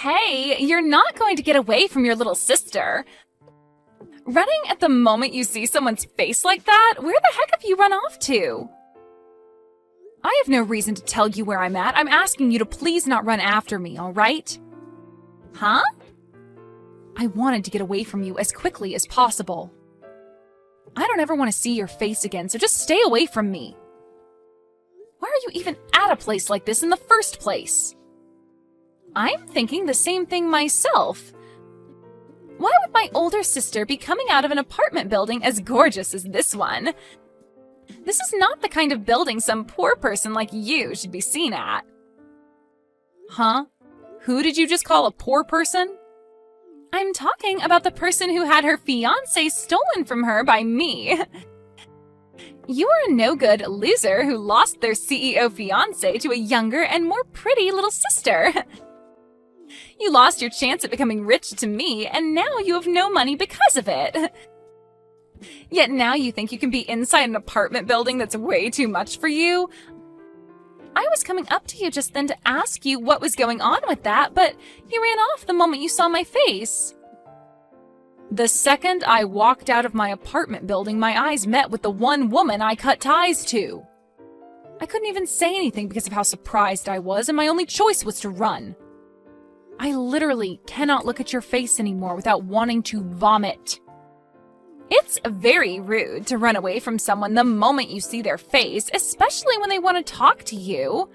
Hey, you're not going to get away from your little sister. Running at the moment you see someone's face like that? Where the heck have you run off to? I have no reason to tell you where I'm at. I'm asking you to please not run after me, all right? Huh? I wanted to get away from you as quickly as possible. I don't ever want to see your face again, so just stay away from me. Why are you even at a place like this in the first place? I'm thinking the same thing myself. Why would my older sister be coming out of an apartment building as gorgeous as this one? This is not the kind of building some poor person like you should be seen at. Huh? Who did you just call a poor person? I'm talking about the person who had her fiancé stolen from her by me. You are a no-good loser who lost their CEO fiancé to a younger and more pretty little sister. You lost your chance at becoming rich to me, and now you have no money because of it. Yet now you think you can be inside an apartment building that's way too much for you? I was coming up to you just then to ask you what was going on with that, but you ran off the moment you saw my face. The second I walked out of my apartment building, my eyes met with the one woman I cut ties to. I couldn't even say anything because of how surprised I was, and my only choice was to run. I literally cannot look at your face anymore without wanting to vomit. It's very rude to run away from someone the moment you see their face, especially when they want to talk to you.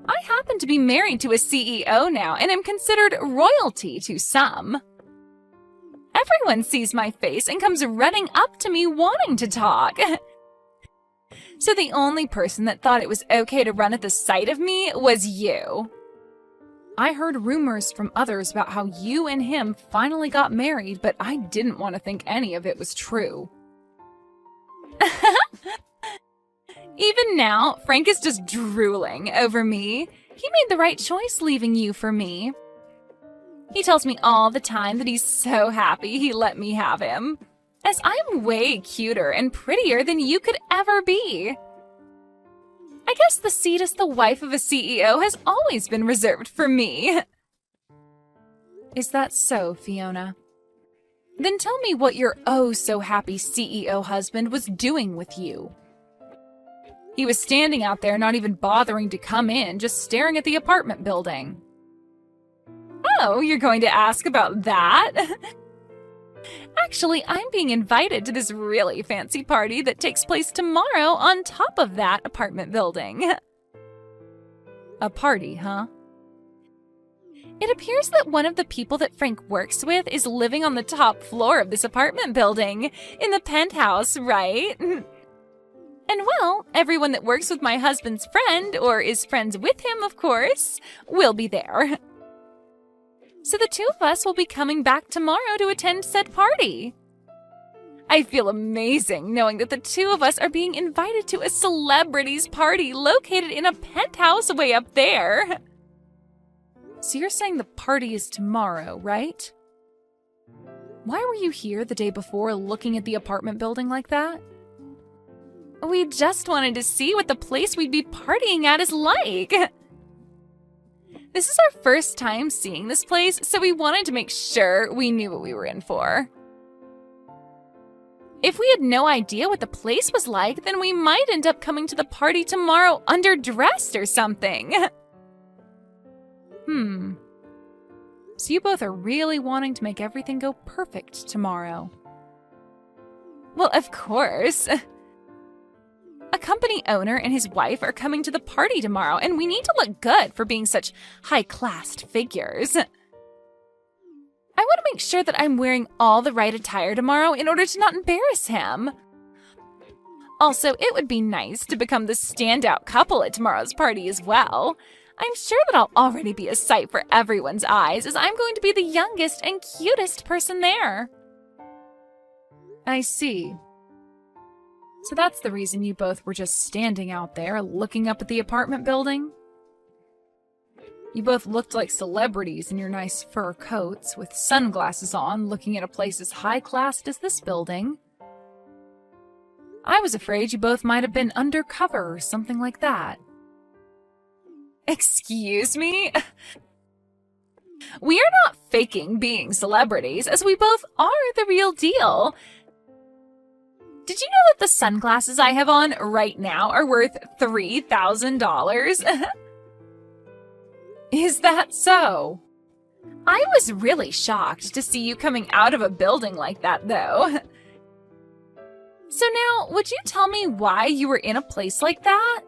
I happen to be married to a CEO now and am considered royalty to some. Everyone sees my face and comes running up to me wanting to talk. So the only person that thought it was okay to run at the sight of me was you. I heard rumors from others about how you and him finally got married, but I didn't want to think any of it was true. Even now, Frank is just drooling over me. He made the right choice leaving you for me. He tells me all the time that he's so happy he let me have him, as I'm way cuter and prettier than you could ever be. I guess the seat as the wife of a CEO has always been reserved for me. Is that so, Fiona? Then tell me what your oh-so-happy CEO husband was doing with you. He was standing out there not even bothering to come in, just staring at the apartment building. Oh, you're going to ask about that? Actually, I'm being invited to this really fancy party that takes place tomorrow on top of that apartment building. A party, huh? It appears that one of the people that Frank works with is living on the top floor of this apartment building, in the penthouse, right? And well, everyone that works with my husband's friend, or is friends with him, of course, will be there. So the two of us will be coming back tomorrow to attend said party. I feel amazing knowing that the two of us are being invited to a celebrities party located in a penthouse way up there. So you're saying the party is tomorrow, right? Why were you here the day before looking at the apartment building like that? We just wanted to see what the place we'd be partying at is like. This is our first time seeing this place, so we wanted to make sure we knew what we were in for. If we had no idea what the place was like, then we might end up coming to the party tomorrow underdressed or something. So you both are really wanting to make everything go perfect tomorrow. Well, of course. A company owner and his wife are coming to the party tomorrow, and we need to look good for being such high-class figures. I want to make sure that I'm wearing all the right attire tomorrow in order to not embarrass him. Also, it would be nice to become the standout couple at tomorrow's party as well. I'm sure that I'll already be a sight for everyone's eyes, as I'm going to be the youngest and cutest person there. I see. So that's the reason you both were just standing out there, looking up at the apartment building? You both looked like celebrities in your nice fur coats, with sunglasses on, looking at a place as high-classed as this building. I was afraid you both might have been undercover or something like that. Excuse me? We're not faking being celebrities, as we both are the real deal. Did you know that the sunglasses I have on right now are worth $3,000? Is that so? I was really shocked to see you coming out of a building like that, though. So now, would you tell me why you were in a place like that?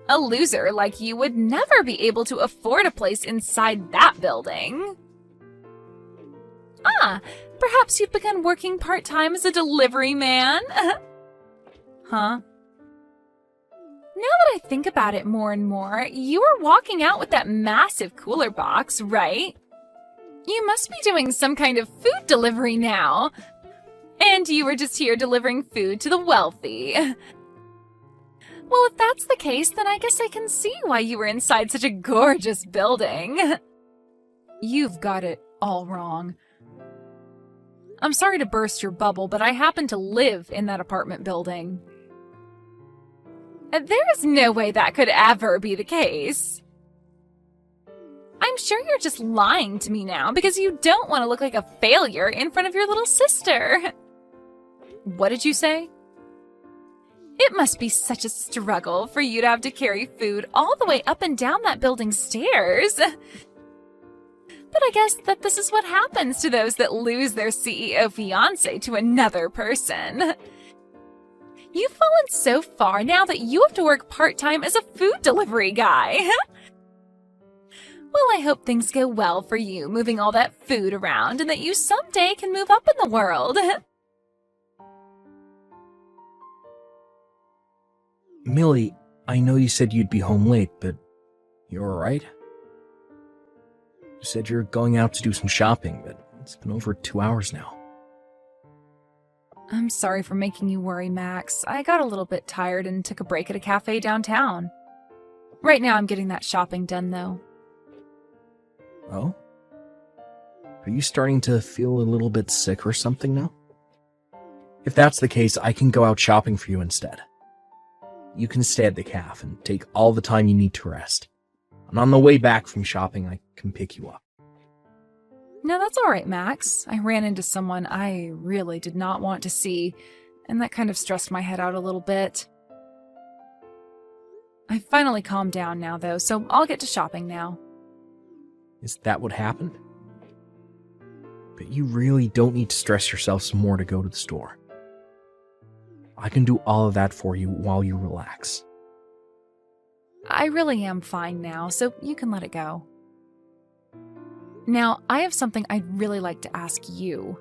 A loser like you would never be able to afford a place inside that building. Ah, perhaps you've begun working part-time as a delivery man? Huh? Now that I think about it more and more, you were walking out with that massive cooler box, right? You must be doing some kind of food delivery now. And you were just here delivering food to the wealthy. Well, if that's the case, then I guess I can see why you were inside such a gorgeous building. You've got it all wrong. I'm sorry to burst your bubble, but I happen to live in that apartment building. There is no way that could ever be the case. I'm sure you're just lying to me now because you don't want to look like a failure in front of your little sister. What did you say? It must be such a struggle for you to have to carry food all the way up and down that building's stairs. But I guess that this is what happens to those that lose their CEO fiancé to another person. You've fallen so far now that you have to work part-time as a food delivery guy. Well, I hope things go well for you moving all that food around and that you someday can move up in the world. Millie, I know you said you'd be home late, but you alright? You said you're going out to do some shopping, but it's been over 2 hours now. I'm sorry for making you worry, Max. I got a little bit tired and took a break at a cafe downtown. Right now I'm getting that shopping done, though. Oh? Are you starting to feel a little bit sick or something now? If that's the case, I can go out shopping for you instead. You can stay at the cafe and take all the time you need to rest. And on the way back from shopping, I can pick you up. No, that's all right, Max. I ran into someone I really did not want to see, and that kind of stressed my head out a little bit. I've finally calmed down now, though, so I'll get to shopping now. Is that what happened? But you really don't need to stress yourself some more to go to the store. I can do all of that for you while you relax. I really am fine now, so you can let it go. Now, I have something I'd really like to ask you.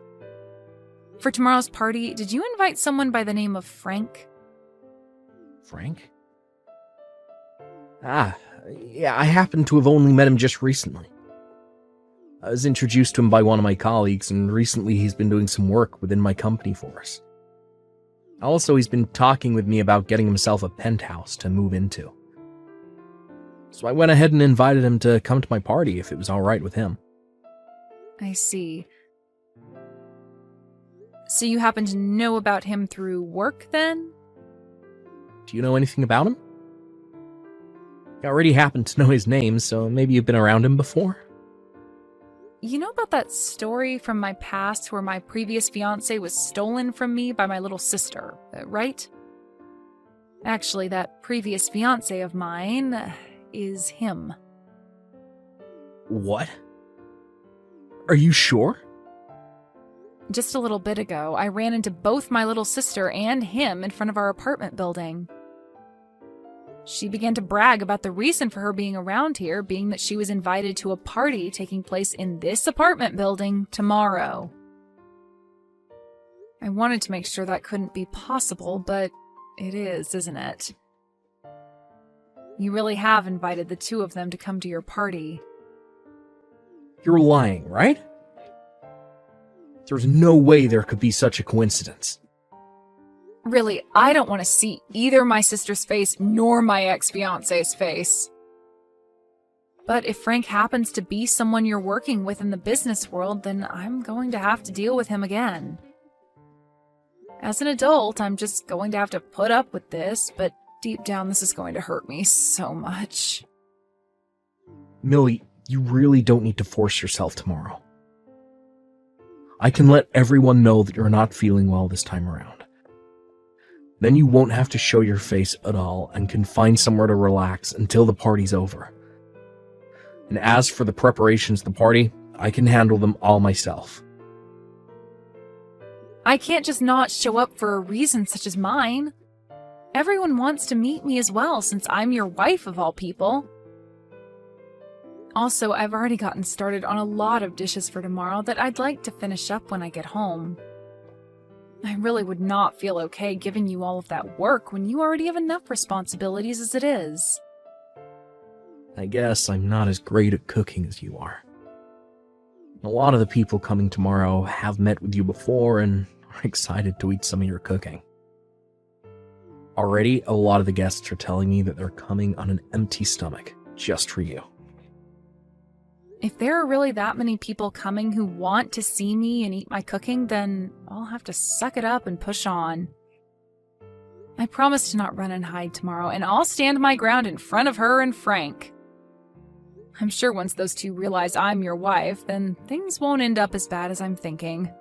For tomorrow's party, did you invite someone by the name of Frank? Frank? Yeah, I happen to have only met him just recently. I was introduced to him by one of my colleagues, and recently he's been doing some work within my company for us. Also, he's been talking with me about getting himself a penthouse to move into. So I went ahead and invited him to come to my party if it was alright with him. I see. So you happen to know about him through work, then? Do you know anything about him? I already happen to know his name, so maybe you've been around him before? You know about that story from my past where my previous fiancé was stolen from me by my little sister, right? Actually, that previous fiancé of mine is him. What? Are you sure? Just a little bit ago, I ran into both my little sister and him in front of our apartment building. She began to brag about the reason for her being around here being that she was invited to a party taking place in this apartment building tomorrow. I wanted to make sure that couldn't be possible, but it is, isn't it? You really have invited the two of them to come to your party. You're lying, right? There's no way there could be such a coincidence. Really, I don't want to see either my sister's face nor my ex-fiancé's face. But if Frank happens to be someone you're working with in the business world, then I'm going to have to deal with him again. As an adult, I'm just going to have to put up with this, but deep down this is going to hurt me so much. Millie, You really don't need to force yourself tomorrow. I can let everyone know that you're not feeling well this time around. Then you won't have to show your face at all and can find somewhere to relax until the party's over. And as for the preparations of the party, I can handle them all myself. I can't just not show up for a reason such as mine. Everyone wants to meet me as well, since I'm your wife of all people. Also, I've already gotten started on a lot of dishes for tomorrow that I'd like to finish up when I get home. I really would not feel okay giving you all of that work when you already have enough responsibilities as it is. I guess I'm not as great at cooking as you are. A lot of the people coming tomorrow have met with you before and are excited to eat some of your cooking. Already, a lot of the guests are telling me that they're coming on an empty stomach, just for you. If there are really that many people coming who want to see me and eat my cooking, then I'll have to suck it up and push on. I promise to not run and hide tomorrow, and I'll stand my ground in front of her and Frank. I'm sure once those two realize I'm your wife, then things won't end up as bad as I'm thinking.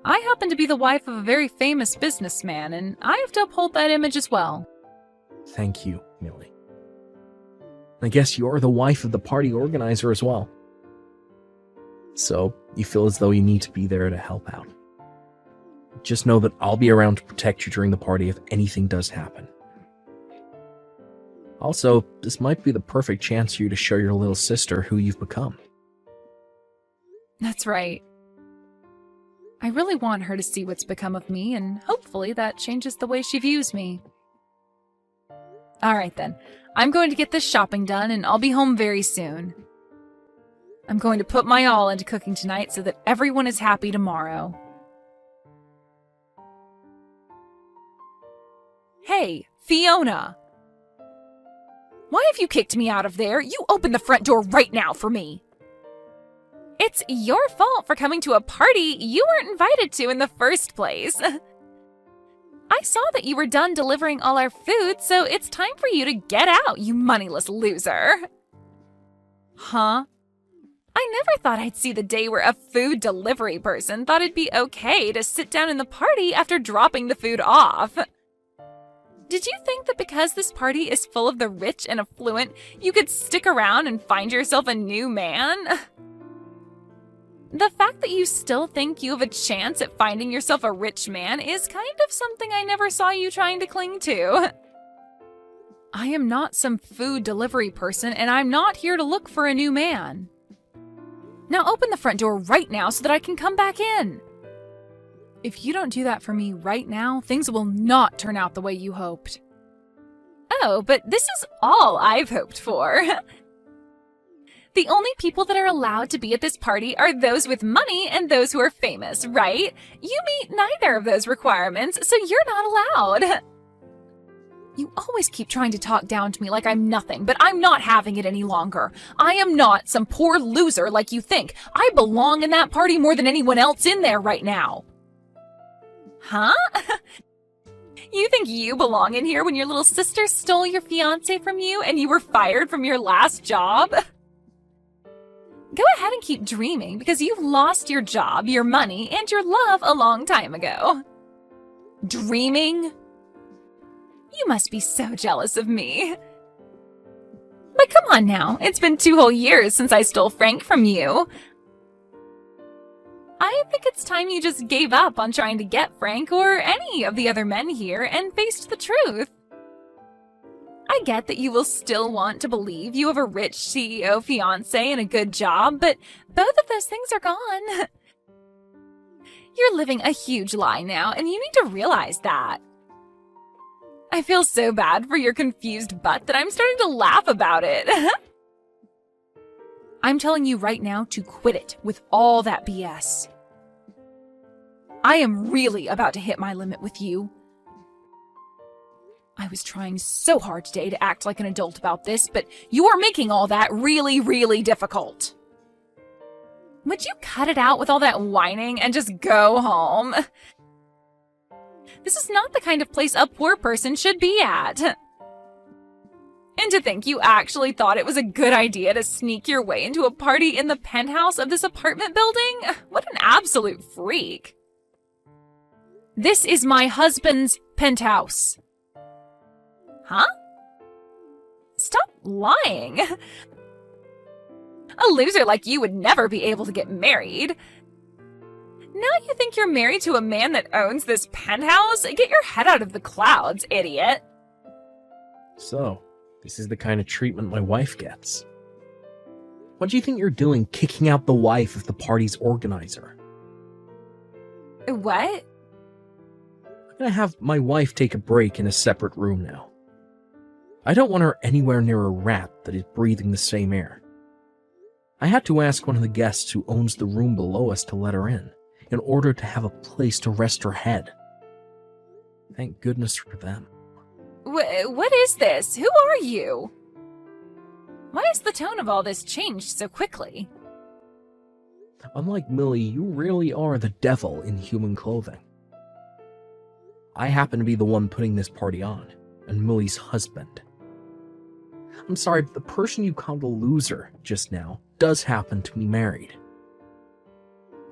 I happen to be the wife of a very famous businessman, and I have to uphold that image as well. Thank you, Millie. I guess you're the wife of the party organizer as well. So, you feel as though you need to be there to help out. Just know that I'll be around to protect you during the party if anything does happen. Also, this might be the perfect chance for you to show your little sister who you've become. That's right. I really want her to see what's become of me, and hopefully that changes the way she views me. Alright then, I'm going to get this shopping done, and I'll be home very soon. I'm going to put my all into cooking tonight so that everyone is happy tomorrow. Hey, Fiona! Why have you kicked me out of there? You open the front door right now for me! It's your fault for coming to a party you weren't invited to in the first place. I saw that you were done delivering all our food, so it's time for you to get out, you moneyless loser. Huh? I never thought I'd see the day where a food delivery person thought it'd be okay to sit down in the party after dropping the food off. Did you think that because this party is full of the rich and affluent, you could stick around and find yourself a new man? The fact that you still think you have a chance at finding yourself a rich man is kind of something I never saw you trying to cling to. I am not some food delivery person, and I'm not here to look for a new man. Now open the front door right now so that I can come back in. If you don't do that for me right now, things will not turn out the way you hoped. Oh, but this is all I've hoped for. The only people that are allowed to be at this party are those with money and those who are famous, right? You meet neither of those requirements, so you're not allowed. You always keep trying to talk down to me like I'm nothing, but I'm not having it any longer. I am not some poor loser like you think. I belong in that party more than anyone else in there right now. Huh? You think you belong in here when your little sister stole your fiancé from you and you were fired from your last job? Go ahead and keep dreaming because you've lost your job, your money, and your love a long time ago. Dreaming? You must be so jealous of me. But come on now, it's been 2 whole years since I stole Frank from you. I think it's time you just gave up on trying to get Frank or any of the other men here and faced the truth. I get that you will still want to believe you have a rich CEO fiancé and a good job, but both of those things are gone. You're living a huge lie now, and you need to realize that. I feel so bad for your confused butt that I'm starting to laugh about it. I'm telling you right now to quit it with all that BS. I am really about to hit my limit with you. I was trying so hard today to act like an adult about this, but you are making all that really, really difficult. Would you cut it out with all that whining and just go home? This is not the kind of place a poor person should be at. And to think you actually thought it was a good idea to sneak your way into a party in the penthouse of this apartment building? What an absolute freak. This is my husband's penthouse. Huh? Stop lying. A loser like you would never be able to get married. Now you think you're married to a man that owns this penthouse? Get your head out of the clouds, idiot. So, this is the kind of treatment my wife gets. What do you think you're doing kicking out the wife of the party's organizer? What? I'm gonna have my wife take a break in a separate room now. I don't want her anywhere near a rat that is breathing the same air. I had to ask one of the guests who owns the room below us to let her in order to have a place to rest her head. Thank goodness for them. What is this? Who are you? Why has the tone of all this changed so quickly? Unlike Millie, you really are the devil in human clothing. I happen to be the one putting this party on, and Millie's husband. I'm sorry, but the person you called a loser just now does happen to be married.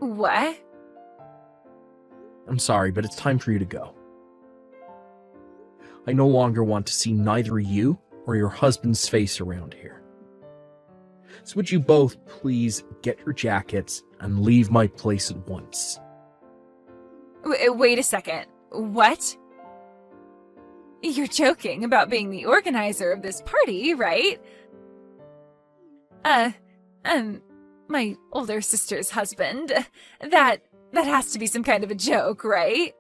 What? I'm sorry, but it's time for you to go. I no longer want to see neither you or your husband's face around here. So would you both please get your jackets and leave my place at once? Wait a second. What? You're joking about being the organizer of this party, right? My older sister's husband. That has to be some kind of a joke, right?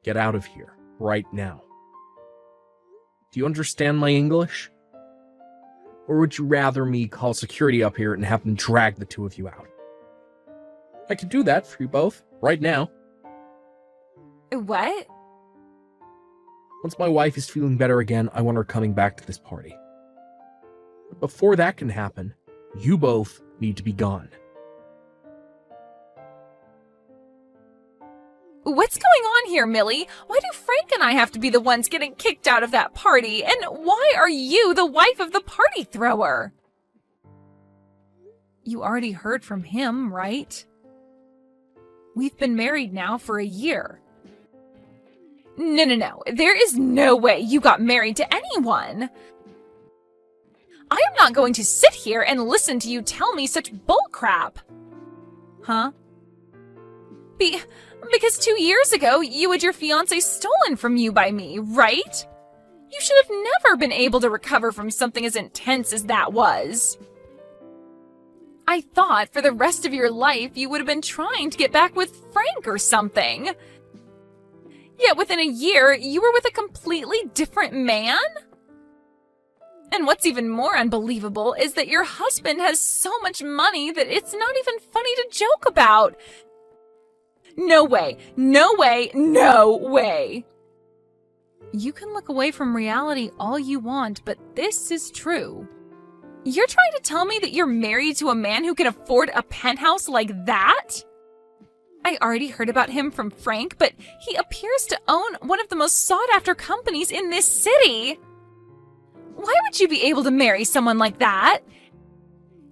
Get out of here, right now. Do you understand my English? Or would you rather me call security up here and have them drag the two of you out? I could do that for you both, right now. What? Once my wife is feeling better again, I want her coming back to this party. But before that can happen, you both need to be gone. What's going on here, Millie? Why do Frank and I have to be the ones getting kicked out of that party? And why are you the wife of the party thrower? You already heard from him, right? We've been married now for a year. No. There is no way you got married to anyone. I am not going to sit here and listen to you tell me such bullcrap. Huh? Because 2 years ago, you had your fiancé stolen from you by me, right? You should have never been able to recover from something as intense as that was. I thought for the rest of your life you would have been trying to get back with Frank or something. Yet within a year, you were with a completely different man? And what's even more unbelievable is that your husband has so much money that it's not even funny to joke about. No way, no way, no way. You can look away from reality all you want, but this is true. You're trying to tell me that you're married to a man who can afford a penthouse like that? I already heard about him from Frank, but he appears to own one of the most sought-after companies in this city. Why would you be able to marry someone like that?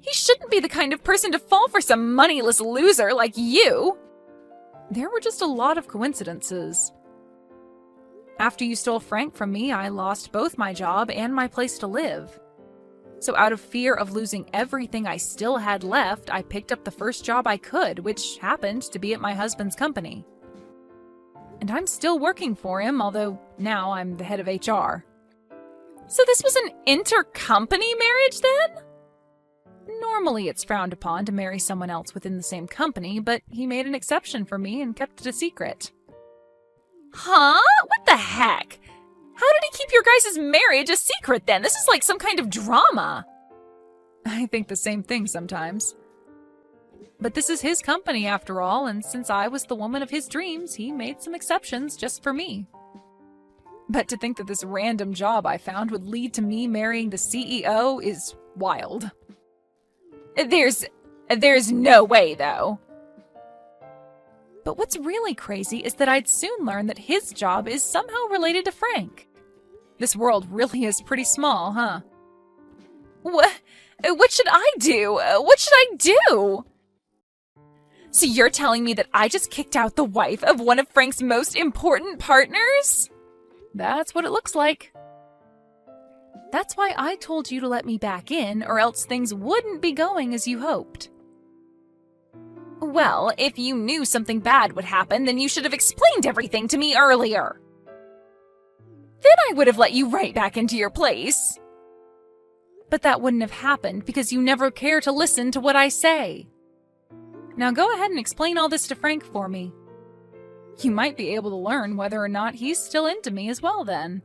He shouldn't be the kind of person to fall for some moneyless loser like you. There were just a lot of coincidences. After you stole Frank from me, I lost both my job and my place to live. So out of fear of losing everything I still had left, I picked up the first job I could, which happened to be at my husband's company. And I'm still working for him, although now I'm the head of HR. So this was an intercompany marriage then? Normally it's frowned upon to marry someone else within the same company, but he made an exception for me and kept it a secret. Huh? What the heck? How did he keep your guys' marriage a secret then? This is like some kind of drama. I think the same thing sometimes. But this is his company after all, and since I was the woman of his dreams, he made some exceptions just for me. But to think that this random job I found would lead to me marrying the CEO is wild. There's no way, though. But what's really crazy is that I'd soon learn that his job is somehow related to Frank. This world really is pretty small, huh? What should I do? What should I do? So you're telling me that I just kicked out the wife of one of Frank's most important partners? That's what it looks like. That's why I told you to let me back in, or else things wouldn't be going as you hoped. Well, if you knew something bad would happen, then you should have explained everything to me earlier. Then I would have let you right back into your place. But that wouldn't have happened because you never care to listen to what I say. Now go ahead and explain all this to Frank for me. You might be able to learn whether or not he's still into me as well then.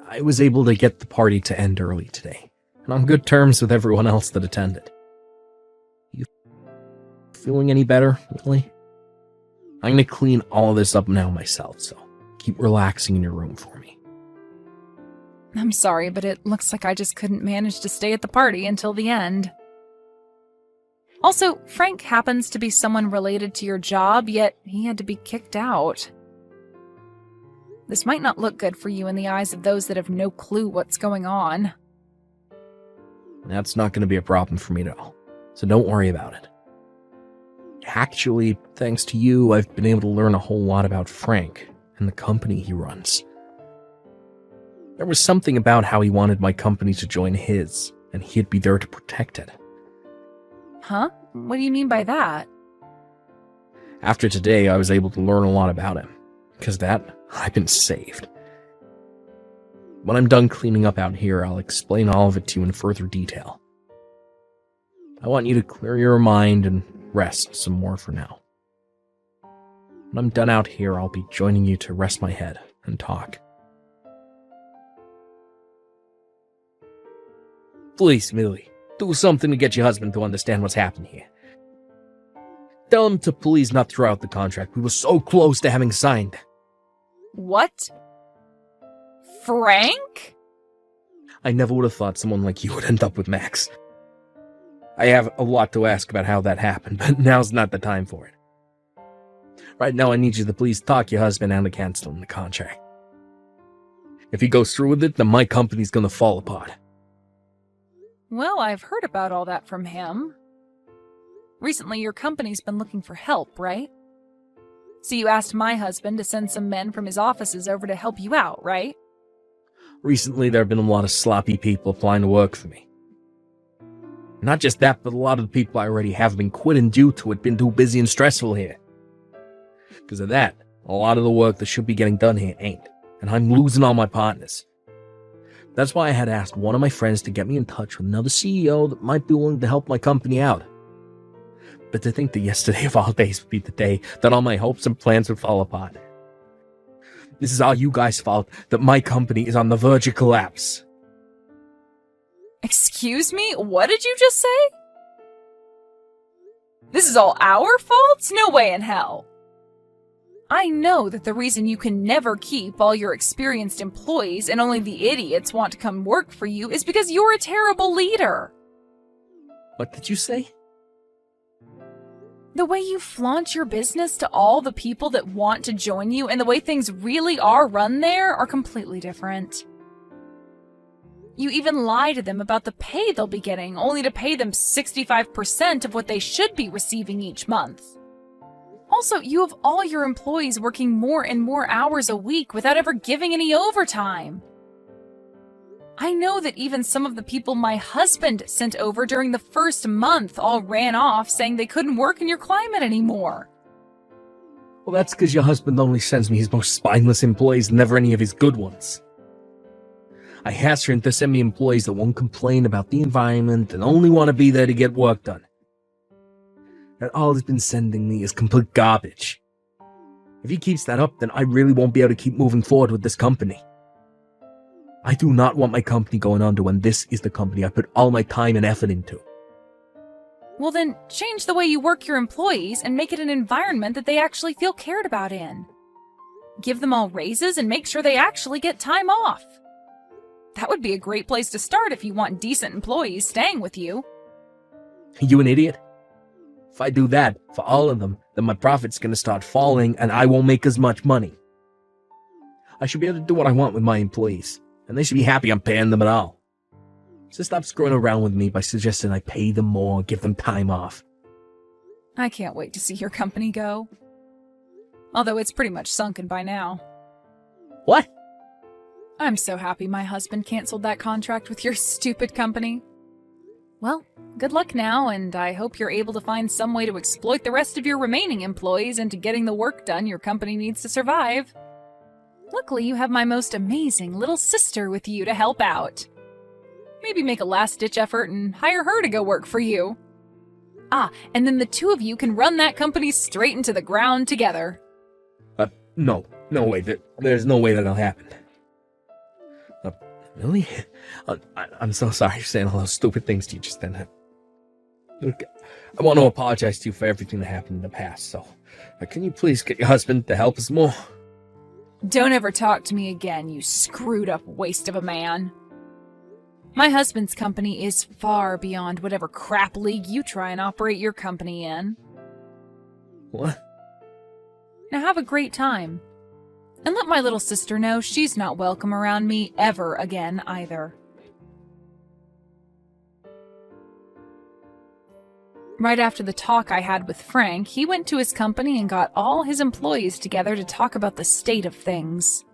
I was able to get the party to end early today, and on good terms with everyone else that attended. You feeling any better, really? I'm gonna clean all this up now myself, so keep relaxing in your room for me. I'm sorry, but it looks like I just couldn't manage to stay at the party until the end. Also, Frank happens to be someone related to your job, yet he had to be kicked out. This might not look good for you in the eyes of those that have no clue what's going on. That's not going to be a problem for me at all, so don't worry about it. Actually, thanks to you, I've been able to learn a whole lot about Frank and the company he runs. There was something about how he wanted my company to join his, and he'd be there to protect it. Huh? What do you mean by that? After today, I was able to learn a lot about him. Because that, I've been saved. When I'm done cleaning up out here, I'll explain all of it to you in further detail. I want you to clear your mind and rest some more for now. When I'm done out here, I'll be joining you to rest my head and talk. Please, Millie, do something to get your husband to understand what's happened here. Tell him to please not throw out the contract. We were so close to having signed. What? Frank? I never would have thought someone like you would end up with Max. I have a lot to ask about how that happened, but now's not the time for it. Right now, I need you to please talk your husband out of canceling the contract. If he goes through with it, then my company's gonna fall apart. Well, I've heard about all that from him. Recently, your company's been looking for help, right? So you asked my husband to send some men from his offices over to help you out, right? Recently, there have been a lot of sloppy people applying to work for me. Not just that, but a lot of the people I already have been quitting due to it, been too busy and stressful here. Because of that, a lot of the work that should be getting done here ain't, and I'm losing all my partners. That's why I had asked one of my friends to get me in touch with another CEO that might be willing to help my company out. But to think that yesterday of all days would be the day that all my hopes and plans would fall apart. This is all you guys' fault that my company is on the verge of collapse. Excuse me? What did you just say? This is all our fault? No way in hell. I know that the reason you can never keep all your experienced employees and only the idiots want to come work for you is because you're a terrible leader. What did you say? The way you flaunt your business to all the people that want to join you and the way things really are run there are completely different. You even lie to them about the pay they'll be getting, only to pay them 65% of what they should be receiving each month. Also, you have all your employees working more and more hours a week without ever giving any overtime. I know that even some of the people my husband sent over during the first month all ran off saying they couldn't work in your climate anymore. Well, that's because your husband only sends me his most spineless employees and never any of his good ones. I asked him to send me employees that won't complain about the environment and only want to be there to get work done. And all he's been sending me is complete garbage. If he keeps that up, then I really won't be able to keep moving forward with this company. I do not want my company going under when this is the company I put all my time and effort into. Well then, change the way you work your employees and make it an environment that they actually feel cared about in. Give them all raises and make sure they actually get time off. That would be a great place to start if you want decent employees staying with you. You an idiot? If I do that for all of them, then my profit's gonna start falling and I won't make as much money. I should be able to do what I want with my employees, and they should be happy I'm paying them at all. So stop screwing around with me by suggesting I pay them more and give them time off. I can't wait to see your company go. Although it's pretty much sunken by now. What? I'm so happy my husband canceled that contract with your stupid company. Well, good luck now, and I hope you're able to find some way to exploit the rest of your remaining employees into getting the work done your company needs to survive. Luckily, you have my most amazing little sister with you to help out. Maybe make a last-ditch effort and hire her to go work for you. And then the two of you can run that company straight into the ground together. No way. There's no way that'll happen. Really? I'm so sorry for saying all those stupid things to you just then. Look, I want to apologize to you for everything that happened in the past, so can you please get your husband to help us more? Don't ever talk to me again, you screwed-up waste of a man. My husband's company is far beyond whatever crap league you try and operate your company in. What? Now have a great time. And let my little sister know she's not welcome around me ever again either. Right after the talk I had with Frank, he went to his company and got all his employees together to talk about the state of things.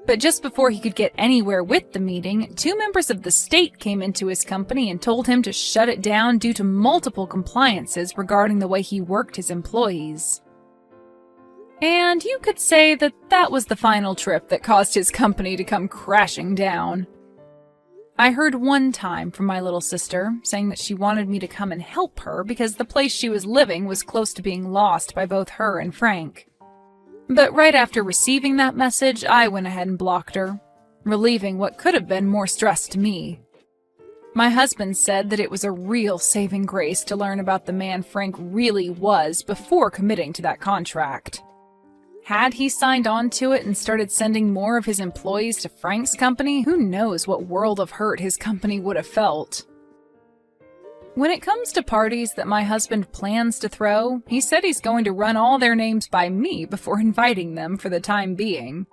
But just before he could get anywhere with the meeting, 2 members of the state came into his company and told him to shut it down due to multiple compliances regarding the way he worked his employees. And you could say that that was the final trip that caused his company to come crashing down. I heard one time from my little sister saying that she wanted me to come and help her because the place she was living was close to being lost by both her and Frank. But right after receiving that message, I went ahead and blocked her, relieving what could have been more stress to me. My husband said that it was a real saving grace to learn about the man Frank really was before committing to that contract. Had he signed on to it and started sending more of his employees to Frank's company, who knows what world of hurt his company would have felt. When it comes to parties that my husband plans to throw, he said he's going to run all their names by me before inviting them for the time being.